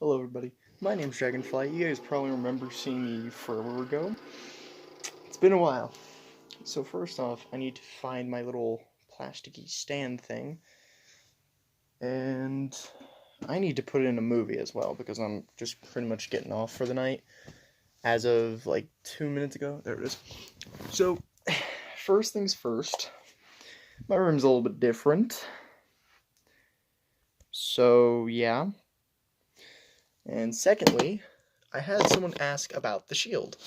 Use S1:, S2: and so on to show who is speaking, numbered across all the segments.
S1: Hello everybody, my name's Dragonfly. You guys probably remember seeing me forever ago. It's been a while. So first off, I need to find my little plasticky stand thing. And I need to put it in a movie as well because I'm just pretty much getting off for the night. As of like 2 minutes ago. There it is. So, first things first. My room's a little bit different. So, yeah. And secondly, I had someone ask about the shield.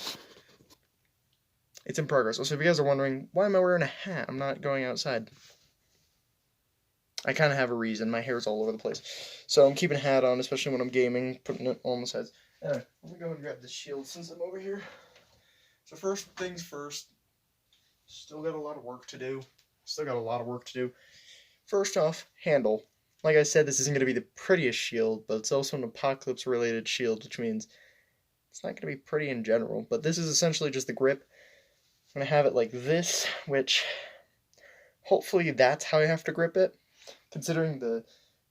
S1: It's in progress. So if you guys are wondering, why am I wearing a hat? I'm not going outside. I kind of have a reason. My hair's all over the place. So I'm keeping a hat on, especially when I'm gaming, putting it on the sides. Anyway, let me go and grab the shield since I'm over here. So first things first, still got a lot of work to do. First off, handle. Like I said, this isn't going to be the prettiest shield, but it's also an apocalypse-related shield, which means it's not going to be pretty in general. But this is essentially just the grip. I'm going to have it like this, which hopefully that's how I have to grip it, considering the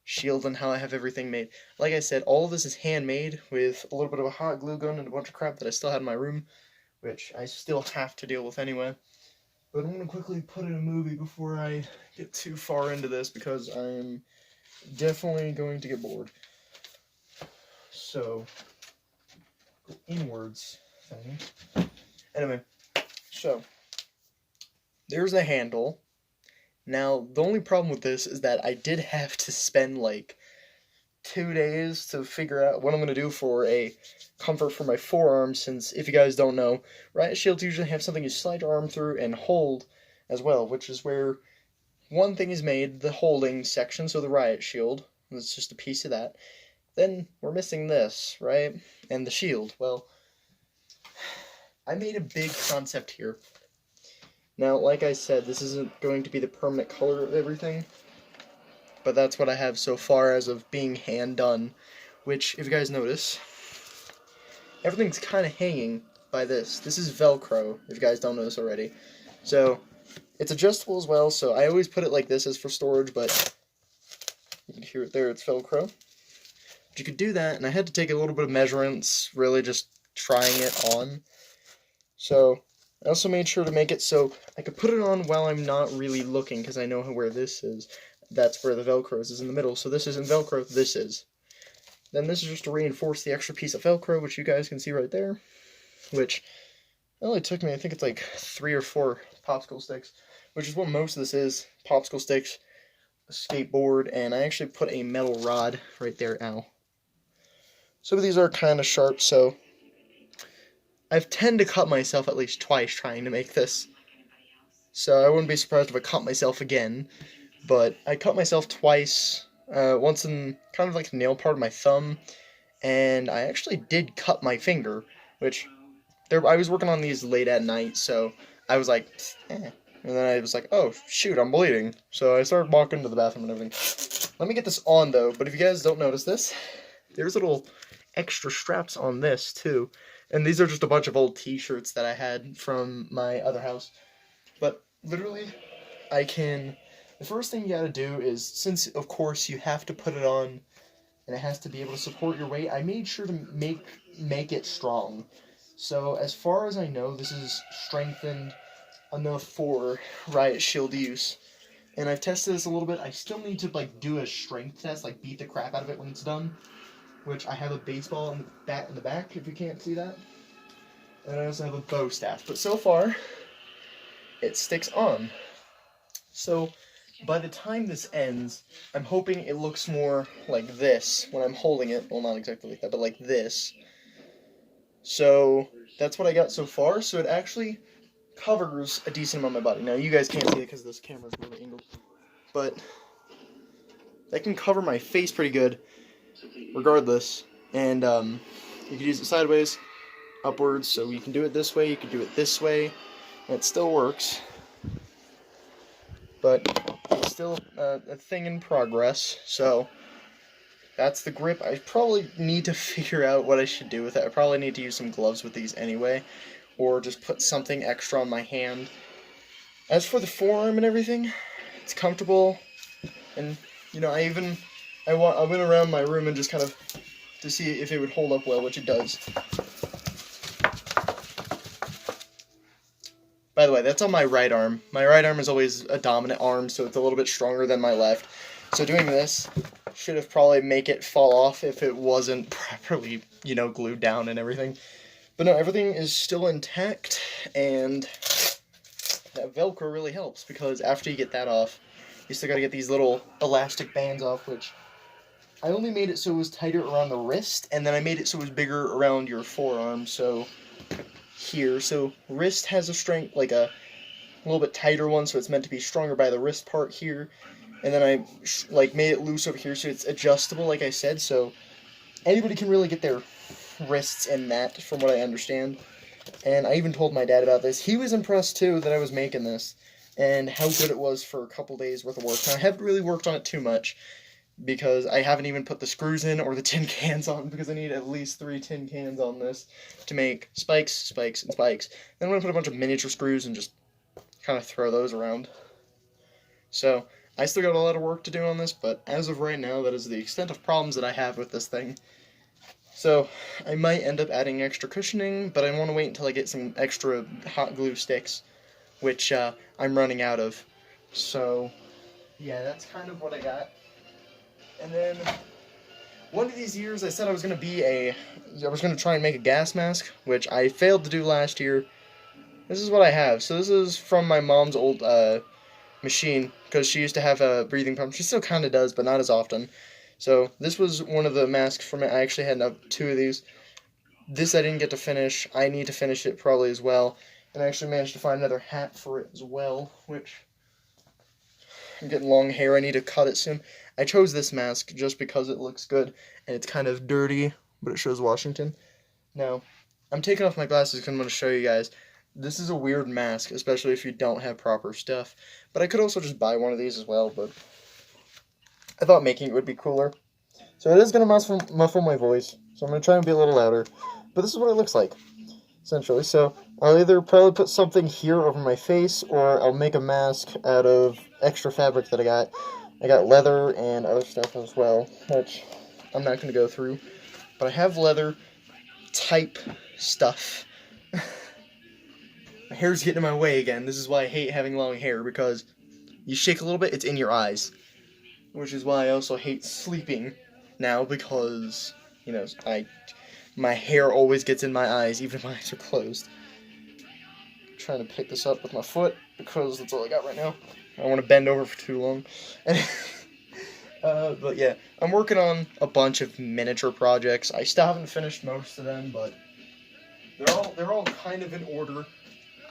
S1: shield and how I have everything made. Like I said, all of this is handmade with a little bit of a hot glue gun and a bunch of crap that I still had in my room, which I still have to deal with anyway. But I'm going to quickly put in a movie before I get too far into this because I'm definitely going to get bored. So, go inwards thing. Anyway, so, there's the handle. Now, the only problem with this is that I did have to spend like 2 days to figure out what I'm going to do for a comfort for my forearm, since if you guys don't know, riot shields usually have something you slide your arm through and hold as well, which is where one thing is made, the holding section, so the riot shield, it's just a piece of that. Then we're missing this, right? And the shield. Well, I made a big concept here. Now, like I said, this isn't going to be the permanent color of everything, but that's what I have so far as of being hand done, which, if you guys notice, everything's kind of hanging by this. This is Velcro, if you guys don't know this already. So, it's adjustable as well, so I always put it like this as for storage, but you can hear it there, it's Velcro. But you could do that, and I had to take a little bit of measurements, really just trying it on. So, I also made sure to make it so I could put it on while I'm not really looking, because I know where this is. That's where the Velcro is in the middle. So this isn't Velcro, this is. Then this is just to reinforce the extra piece of Velcro, which you guys can see right there. Which only took me, I think it's like 3 or 4 popsicle sticks, which is what most of this is. Popsicle sticks, a skateboard, and I actually put a metal rod right there. Ow. Some of these are kind of sharp, so I've tend to cut myself at least twice trying to make this. So I wouldn't be surprised if I cut myself again. But I cut myself twice. Once in kind of like the nail part of my thumb. And I actually did cut my finger. Which, I was working on these late at night, so I was like, eh. And then I was like, oh, shoot, I'm bleeding. So I started walking to the bathroom and everything. Let me get this on, though. But if you guys don't notice this, there's little extra straps on this, too. And these are just a bunch of old t-shirts that I had from my other house. But literally, the first thing you gotta do is, since of course you have to put it on and it has to be able to support your weight, I made sure to make it strong. So as far as I know, this is strengthened enough for riot shield use. And I've tested this a little bit. I still need to like do a strength test, like beat the crap out of it when it's done. Which I have a baseball in the back, if you can't see that. And I also have a bow staff. But so far, it sticks on. So by the time this ends, I'm hoping it looks more like this when I'm holding it. Well, not exactly like that, but like this. So that's what I got so far. So it actually covers a decent amount of my body. Now, you guys can't see it because this camera's really angled. But that can cover my face pretty good, regardless. And you can use it sideways, upwards. So you can do it this way, you can do it this way, and it still works. But it's still a thing in progress, so that's the grip. I probably need to figure out what I should do with it. I probably need to use some gloves with these anyway, or just put something extra on my hand. As for the forearm and everything, it's comfortable, and you know, I went around my room and just kind of to see if it would hold up well, which it does. By the way, that's on my right arm. My right arm is always a dominant arm, so it's a little bit stronger than my left. So doing this should have probably make it fall off if it wasn't properly, you know, glued down and everything. But no, everything is still intact, and that Velcro really helps, because after you get that off, you still got to get these little elastic bands off, which I only made it so it was tighter around the wrist, and then I made it so it was bigger around your forearm, so here. So wrist has a strength, like a little bit tighter one, so it's meant to be stronger by the wrist part here. And then I like made it loose over here, so it's adjustable, like I said, so anybody can really get their wrists in that, from what I understand. And I even told my dad about this. He was impressed too that I was making this, and how good it was for a couple days worth of work. Now, I haven't really worked on it too much, because I haven't even put the screws in or the tin cans on, because I need at least 3 tin cans on this to make spikes, spikes, and spikes. Then I'm going to put a bunch of miniature screws and just kind of throw those around. So I still got a lot of work to do on this, but as of right now, that is the extent of problems that I have with this thing. So I might end up adding extra cushioning, but I want to wait until I get some extra hot glue sticks, which I'm running out of. So yeah, that's kind of what I got. And then one of these years I said I was going to try and make a gas mask, which I failed to do last year. This is what I have. So this is from my mom's old machine, because she used to have a breathing pump. She still kind of does, but not as often. So this was one of the masks from it. I actually had 2 of these. This I didn't get to finish. I need to finish it probably as well. And I actually managed to find another hat for it as well, which I'm getting long hair. I need to cut it soon. I chose this mask just because it looks good, and it's kind of dirty, but it shows Washington. Now, I'm taking off my glasses because I'm going to show you guys. This is a weird mask, especially if you don't have proper stuff. But I could also just buy one of these as well, but I thought making it would be cooler. So it is going to muffle my voice, so I'm going to try and be a little louder. But this is what it looks like, essentially. So I'll either probably put something here over my face, or I'll make a mask out of extra fabric that I got. I got leather and other stuff as well, which I'm not going to go through. But I have leather type stuff. My hair's getting in my way again. This is why I hate having long hair, because you shake a little bit, it's in your eyes. Which is why I also hate sleeping now, because, you know, my hair always gets in my eyes, even if my eyes are closed. I'm trying to pick this up with my foot, because that's all I got right now. I don't want to bend over for too long. But yeah, I'm working on a bunch of miniature projects. I still haven't finished most of them, but they're all kind of in order.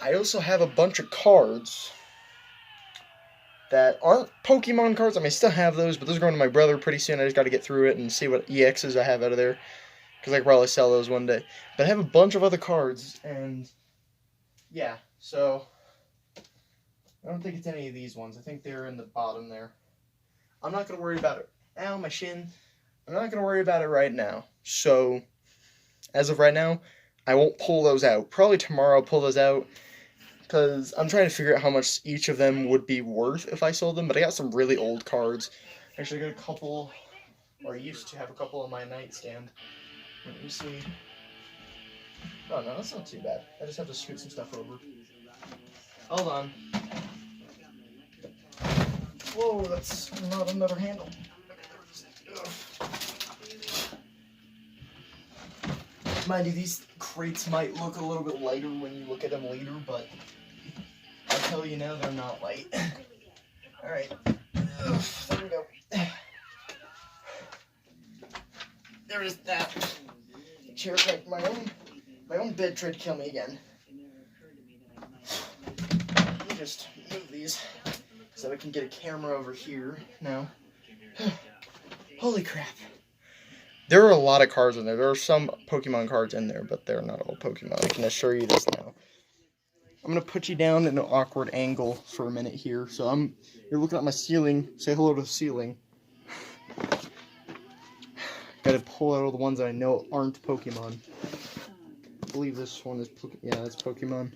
S1: I also have a bunch of cards that aren't Pokemon cards. I mean, I still have those, but those are going to my brother pretty soon. I just got to get through it and see what EXs I have out of there, because I could probably sell those one day. But I have a bunch of other cards, and yeah, so I don't think it's any of these ones. I think they're in the bottom there. I'm not going to worry about it. Ow, my shin. I'm not going to worry about it right now. So, as of right now, I won't pull those out. Probably tomorrow I'll pull those out, because I'm trying to figure out how much each of them would be worth if I sold them. But I got some really old cards. Actually, I got a couple, or I used to have a couple on my nightstand. Let me see. Oh, no, that's not too bad. I just have to scoot some stuff over. Hold on. Whoa, that's not another handle. Mind you, these crates might look a little bit lighter when you look at them later, but I'll tell you now, they're not light. Alright. There we go. There is that. The chair, like my own bed tried to kill me again. Let me just move these so I can get a camera over here now. Holy crap. There are a lot of cards in there. There are some Pokemon cards in there, but they're not all Pokemon. I can assure you this now. I'm going to put you down in an awkward angle for a minute here. So you're looking at my ceiling. Say hello to the ceiling. Got to pull out all the ones that I know aren't Pokemon. I believe this one is yeah, that's Pokemon.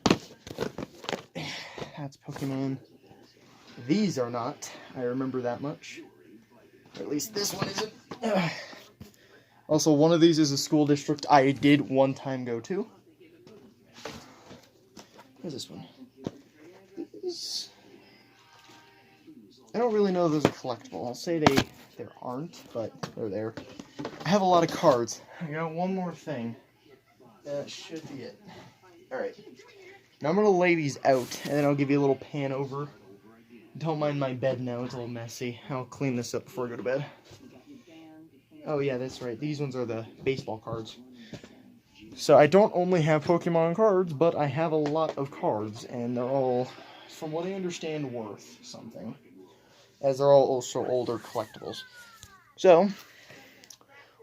S1: That's Pokemon. These are not. I remember that much. Or at least this one isn't. Also, one of these is a school district I did one time go to. Where's this one? I don't really know if those are collectible. I'll say there aren't, but they're there. I have a lot of cards. I got one more thing. That should be it. Alright. Now I'm going to lay these out, and then I'll give you a little pan over. Don't mind my bed now, it's a little messy. I'll clean this up before I go to bed. Oh yeah, that's right. These ones are the baseball cards. So I don't only have Pokemon cards, but I have a lot of cards, and they're all, from what I understand, worth something. As they're all also older collectibles. So,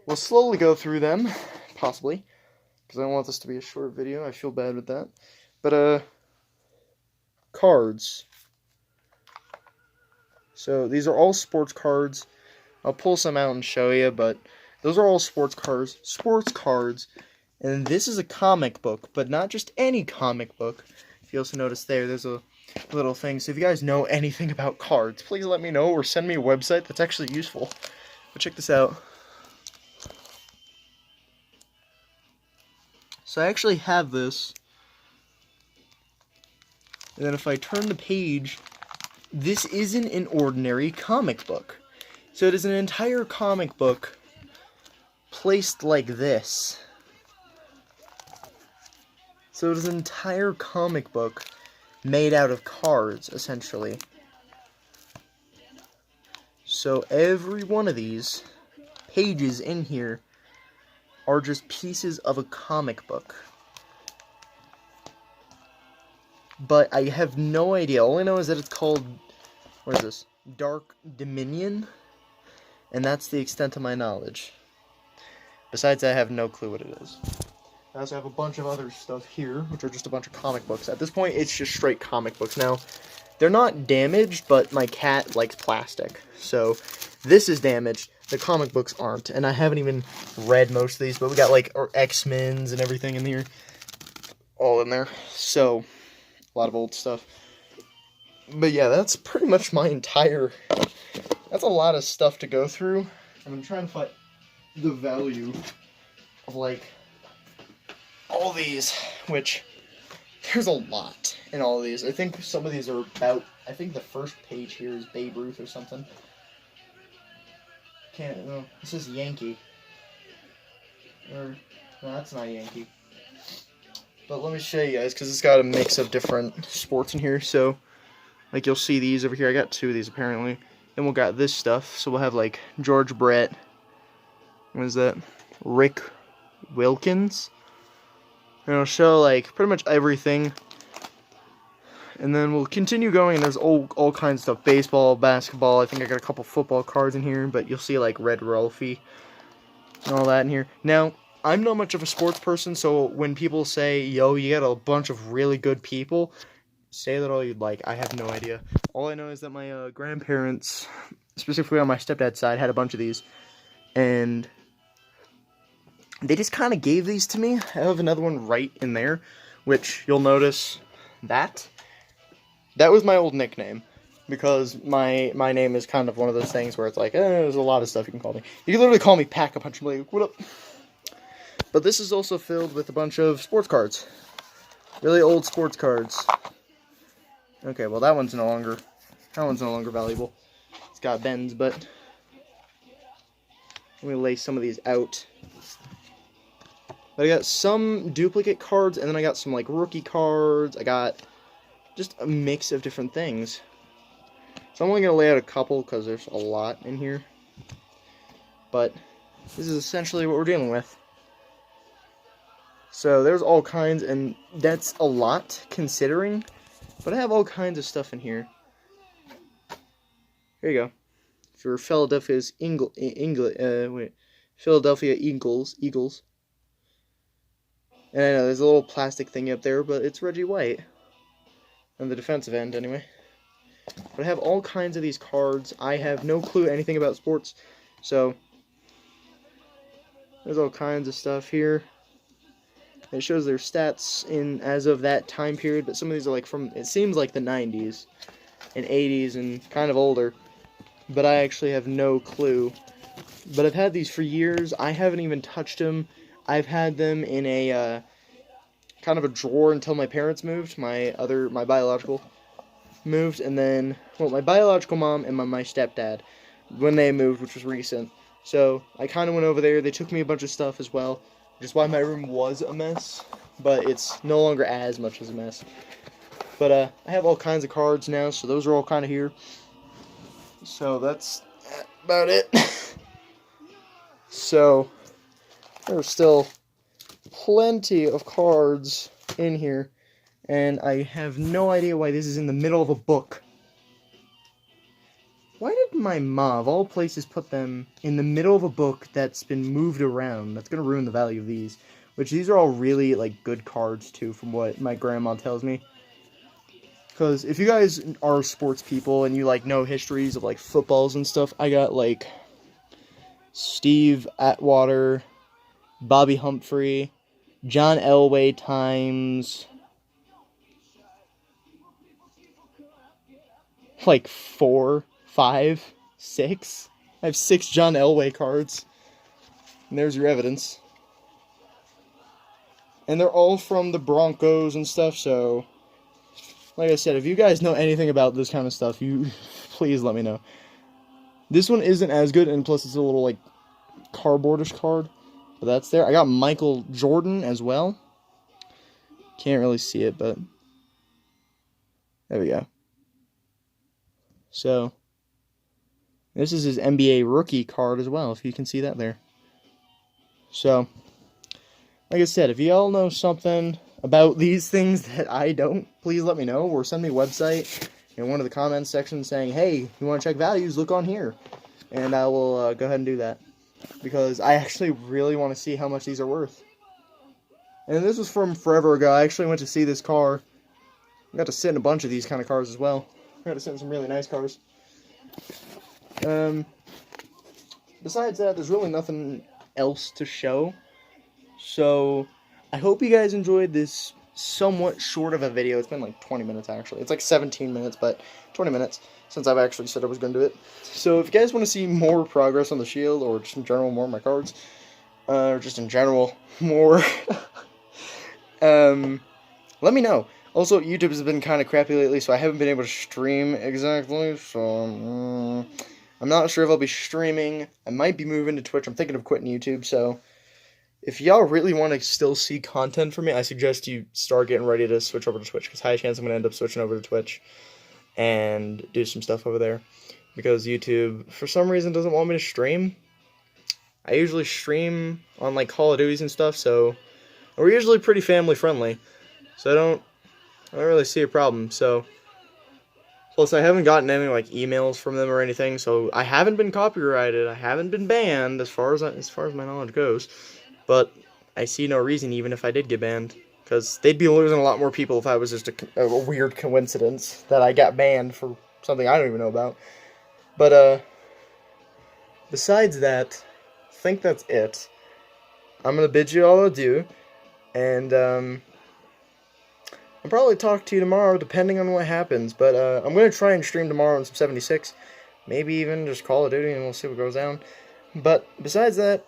S1: we'll slowly go through them, possibly, because I don't want this to be a short video. I feel bad with that. But, cards. So, these are all sports cards. I'll pull some out and show you, but those are all sports cards. Sports cards. And this is a comic book, but not just any comic book. If you also notice there's a little thing. So if you guys know anything about cards, please let me know or send me a website that's actually useful. But check this out. So I actually have this. And then if I turn the page, this isn't an ordinary comic book. So it is an entire comic book placed like this. So it is an entire comic book made out of cards, essentially. So every one of these pages in here are just pieces of a comic book. But I have no idea. All I know is that it's called, what is this? Dark Dominion? And that's the extent of my knowledge. Besides, I have no clue what it is. I also have a bunch of other stuff here, which are just a bunch of comic books. At this point, it's just straight comic books. Now, they're not damaged, but my cat likes plastic. So, this is damaged. The comic books aren't. And I haven't even read most of these, but we got, like, our X-Men's and everything in here. All in there. So, a lot of old stuff. But yeah, that's pretty much my entire... That's a lot of stuff to go through. And I'm trying to find the value of, like... all these, which there's a lot in all of these. I think some of these are about, I think the first page here is Babe Ruth or something. Can't, no, this is Yankee. Or, no, that's not Yankee. But let me show you guys, because it's got a mix of different sports in here. So, like you'll see these over here. I got two of these apparently. Then we'll got this stuff. So we'll have like George Brett. What is that? Rick Wilkins. And it'll show, like, pretty much everything. And then we'll continue going, and there's all kinds of stuff. Baseball, basketball. I think I got a couple football cards in here, but you'll see, like, Red Ralphie and all that in here. Now, I'm not much of a sports person, so when people say, yo, you got a bunch of really good people, say that all you'd like. I have no idea. All I know is that my grandparents, specifically on my stepdad's side, had a bunch of these. And... they just kind of gave these to me. I have another one right in there, which you'll notice that was my old nickname, because my name is kind of one of those things where it's like, there's a lot of stuff you can call me. You can literally call me Pack-a-Punch. I'm like, what up? But this is also filled with a bunch of sports cards. Really old sports cards. Okay, well that one's no longer valuable. It's got bends, but let me lay some of these out. But I got some duplicate cards, and then I got some, like, rookie cards. I got just a mix of different things. So I'm only going to lay out a couple, because there's a lot in here. But this is essentially what we're dealing with. So there's all kinds, and that's a lot, considering. But I have all kinds of stuff in here. Here you go. For Philadelphia Eagles. And I know there's a little plastic thing up there, but it's Reggie White. On the defensive end, anyway. But I have all kinds of these cards. I have no clue anything about sports. So, there's all kinds of stuff here. It shows their stats in as of that time period, but some of these are like from, it seems like the 90s and 80s and kind of older. But I actually have no clue but I've had these for years. I haven't even touched them. I've had them in a kind of a drawer until my parents moved. My biological moved, and then, well, my biological mom and my stepdad, when they moved, which was recent. So I kind of went over there. They took me a bunch of stuff as well, which is why my room was a mess, but it's no longer as much as a mess. But I have all kinds of cards now, so those are all kind of here. So that's about it. So there's still plenty of cards in here, and I have no idea why this is in the middle of a book. Why did my mom, of all places, put them in the middle of a book that's been moved around? That's going to ruin the value of these. Which, these are all really, like, good cards, too, from what my grandma tells me. Because if you guys are sports people and you, like, know histories of, like, footballs and stuff, I got, like, Steve Atwater, Bobby Humphrey, John Elway times, like, 4, 5, 6. I have 6 John Elway cards. And there's your evidence. And they're all from the Broncos and stuff, so like I said, if you guys know anything about this kind of stuff, you please let me know. This one isn't as good, and plus it's a little, like, cardboardish card. But that's there. I got Michael Jordan as well. Can't really see it, but there we go. So, this is his NBA rookie card as well, if you can see that there. So, like I said, if y'all know something about these things that I don't, please let me know, or send me a website in one of the comments sections saying, hey, you want to check values, look on here. And I will go ahead and do that. Because I actually really want to see how much these are worth. And this was from forever ago. I actually went to see this car. I got to sit in a bunch of these kind of cars as well. I got to sit in some really nice cars. Besides that, there's really nothing else to show. So, I hope you guys enjoyed this somewhat short of a video. It's been like 20 minutes, actually. It's like 17 minutes, but 20 minutes since I've actually said I was going to do it. So, if you guys want to see more progress on the Shield, or just in general more of my cards, or just in general more, let me know. Also, YouTube has been kind of crappy lately, so I haven't been able to stream exactly, so I'm not sure if I'll be streaming. I might be moving to Twitch. I'm thinking of quitting YouTube, so if y'all really want to still see content from me, I suggest you start getting ready to switch over to Twitch, because high chance I'm going to end up switching over to Twitch and do some stuff over there, because YouTube, for some reason, doesn't want me to stream. I usually stream on, like, Call of Duties and stuff, so we're usually pretty family friendly, so I don't really see a problem. So, plus I haven't gotten any, like, emails from them or anything, so I haven't been copyrighted, I haven't been banned as far as my knowledge goes. But I see no reason, even if I did get banned, because they'd be losing a lot more people if I was just a weird coincidence that I got banned for something I don't even know about. But besides that, I think that's it. I'm gonna bid you all adieu, and I'll probably talk to you tomorrow, depending on what happens. But I'm gonna try and stream tomorrow on some 76, maybe even just Call of Duty, and we'll see what goes down. But besides that,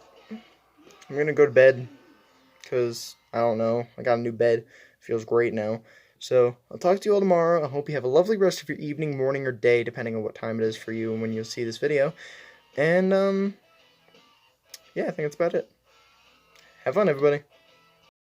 S1: I'm going to go to bed, because, I don't know, I got a new bed. It feels great now. So, I'll talk to you all tomorrow. I hope you have a lovely rest of your evening, morning, or day, depending on what time it is for you and when you'll see this video. And, yeah, I think that's about it. Have fun, everybody.